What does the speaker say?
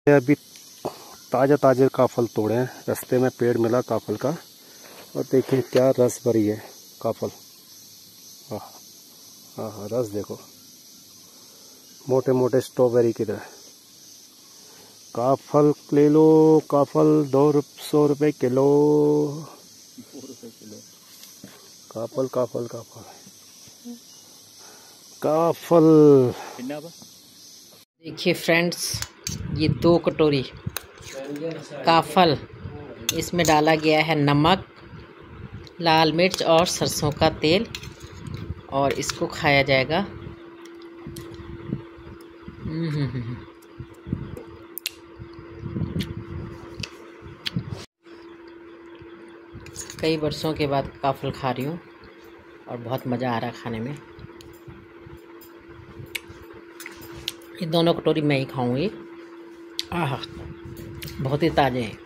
अभी ताज़ा ताज़ा काफल तोड़े हैं, रास्ते में पेड़ मिला काफल का। और देखिए क्या रस भरी है काफल। हाँ रस देखो, मोटे मोटे स्ट्रॉबेरी की तरह। काफल ले लो, काफल 200 रुपये किलो। काफल काफल काफल काफल। देखिए फ्रेंड्स, ये 2 कटोरी काफल, इसमें डाला गया है नमक, लाल मिर्च और सरसों का तेल, और इसको खाया जाएगा। कई वर्षों के बाद काफल खा रही हूँ और बहुत मज़ा आ रहा है खाने में। ये दोनों कटोरी मैं ही खाऊंगी। आहा, बहुत ही ताज़े हैं।